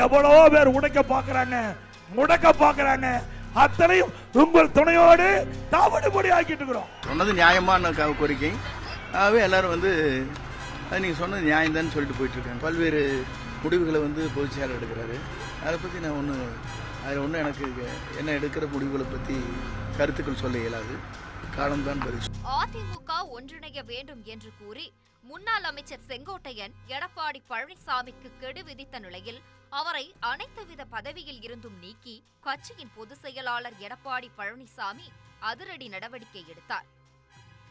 எவ்வளவோ பேர் உடைக்க பார்க்கறாங்க, முடக்க பார்க்கறாங்க. அத்தனையும் உங்கள் துணையோடு தவிடுபடி ஆக்கிட்டு இருக்கிறோம். சொன்னது நியாயமான கோரிக்கை. ஆகவே எல்லாரும் நீங்கள் சொன்னது நியாயம்தான் சொல்லிட்டு போயிட்டு இருக்காங்க. பல்வேறு முடிவுகளை பொதுச் செயலர் எடுக்கிறாரு. அதை பற்றி நான் அதில் ஒன்றும் எனக்கு என்ன எடுக்கிற முடிவுகளை பற்றி கருத்துக்கள் சொல்ல இயலாது. காலம்தான் பதில். அதிமுக ஒன்றிணைய வேண்டும் என்று கூறி முன்னாள் அமைச்சர் செங்கோட்டையன் எடப்பாடி பழனிசாமிக்கு கெடு விதித்த நிலையில் அவரை அனைத்துவித பதவியில் இருந்தும் நீக்கி கட்சியின் பொதுச் செயலாளர் எடப்பாடி பழனிசாமி அதிரடி நடவடிக்கை எடுத்தார்.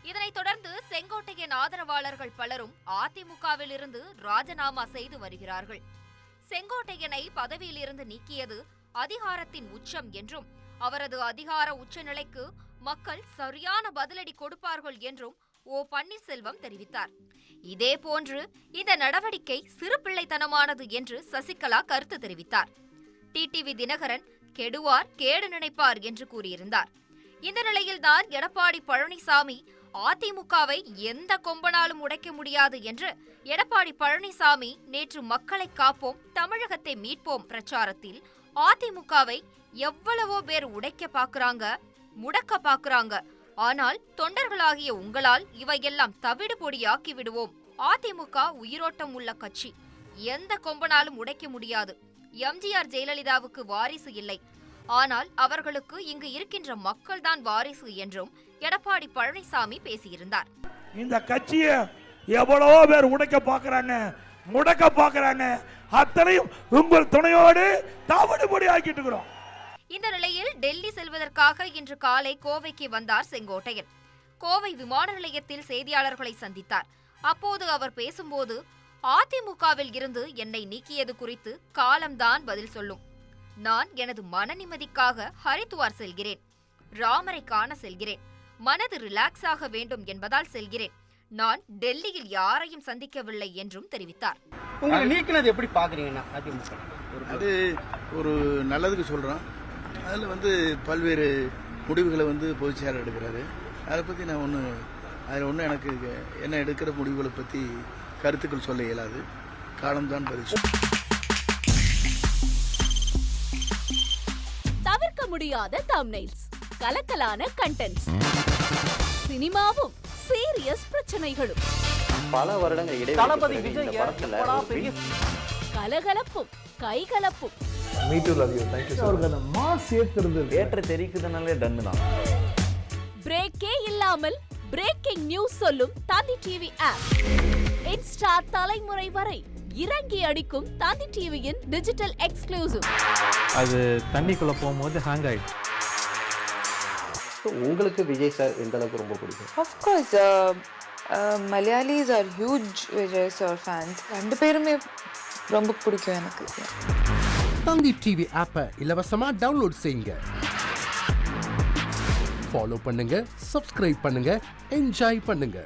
இதனைத் தொடர்ந்து செங்கோட்டையன் ஆதரவாளர்கள் பலரும் அதிமுகவில் இருந்து ராஜினாமா செய்து வருகிறார்கள். செங்கோட்டையனை பதவியில் இருந்து நீக்கியது அதிகாரத்தின் உச்சம் என்றும் அவரது அதிகார உச்சநிலைக்கு மக்கள் சரியான பதிலடி கொடுப்பார்கள் என்றும் ஓ பன்னீர்செல்வம் தெரிவித்தார். இதேபோன்று இந்த நடவடிக்கை சிறுபிள்ளைத்தனமானது என்று சசிகலா கருத்து தெரிவித்தார். டிடிவி தினகரன் கெடுவார் கேடு நினைப்பார் என்று கூறியிருந்தார். இந்த நிலையில்தான் எடப்பாடி பழனிசாமி அதிமுகவை எந்த கொம்பனாலும் உடைக்க முடியாது என்று எடப்பாடி பழனிசாமி நேற்று மக்களை காப்போம் தமிழகத்தை மீட்போம் பிரச்சாரத்தில் அதிமுகவை எவ்வளவோ பேர் உடைக்க பாக்குறாங்க, முடக்க பாக்குறாங்க, ஆனால் தொண்டர்களாகிய உங்களால் இவையெல்லாம் தவிடு பொடியாக்கி விடுவோம். அதிமுக உயிரோட்டம் உள்ள கட்சி, எந்த கொம்பனாலும் உடைக்க முடியாது. எம்ஜிஆர் ஜெயலலிதாவுக்கு வாரிசு இல்லை, ஆனால் அவர்களுக்கு இங்கு இருக்கின்ற மக்கள் தான் வாரிசு என்றும் எடப்பாடி பழனிசாமி பேசியிருந்தார். இந்த கட்சியை எவ்வளவோ பேர் உடைக்க பாக்குறாங்க, முடக்க பாக்குறாங்க. அத்தனையும் உங்கள் துணையோடு தவிடுபடி ஆக்கிட்டு இருக்கிறோம். இந்த நிலையில் டெல்லி செல்வதற்காக இன்று காலை கோவைக்கு வந்தார் செங்கோட்டையன். கோவை விமான நிலையத்தில் செய்தியாளர்களை சந்தித்தார். அப்போது அவர் பேசும்போது, அதிமுகவில் இருந்து என்னை நீக்கியது குறித்து காலம்தான் பதில் சொல்லும். நான் எனது மன நிம்மதிக்காக ஹரித்துவார் செல்கிறேன், ராமரை காண செல்கிறேன், மனது ரிலாக்ஸாக வேண்டும் என்பதால் செல்கிறேன். நான் டெல்லியில் யாரையும் சந்திக்கவில்லை என்றும் தெரிவித்தார். உங்களை நீக்கினது எப்படி பாக்குறீங்கன்னா? அது ஒரு நல்லதுக்கு சொல்றோம். அதில் பல்வேறு முடிவுகளை பொதுச் செயலர் எடுக்கிறாரு. அதை பற்றி நான் அதில் ஒன்றும் எனக்கு என்ன எடுக்கிற முடிவுகளை பற்றி கருத்துக்கள் சொல்ல இயலாது. காலம்தான் பதில். தவிர்க்க முடியாத தம்ப்நெயில்ஸ், கலக்கலான கண்டென்ட்ஸ், சினிமாவும் சீரியஸ் பிரச்சனைகளும், பல வருடங்கள் இடைவெளி கலகலப்பும் கைகலப்பும், பிரேக்கே இல்லாமல் பிரேக்கிங் நியூஸ் சொல்லும் தந்தி டிவி ஆப். இன்ஸ்டா தலைமுறை வரை இறங்கி அடிக்கும் தந்தி டிவியின் டிஜிட்டல் எக்ஸ்க்ளூசிவ். அது தண்ணிக்குள்ள போகும்போது ஹேங் ஆயிடுச்சு. உங்களுக்கு விஜய் சார் எந்த அளவுக்கு ரொம்ப பிடிக்கும்? Of course, Malayalis are huge Vijay sir fans. ரெண்டு பேருமே ரொம்ப பிடிக்கும் எனக்கு. தந்தி டிவி ஆப்பை இலவசமா டவுன்லோட் செய்யுங்க. ஃபாலோ பண்ணுங்க, சப்ஸ்கிரைப் பண்ணுங்க, என்ஜாய் பண்ணுங்க.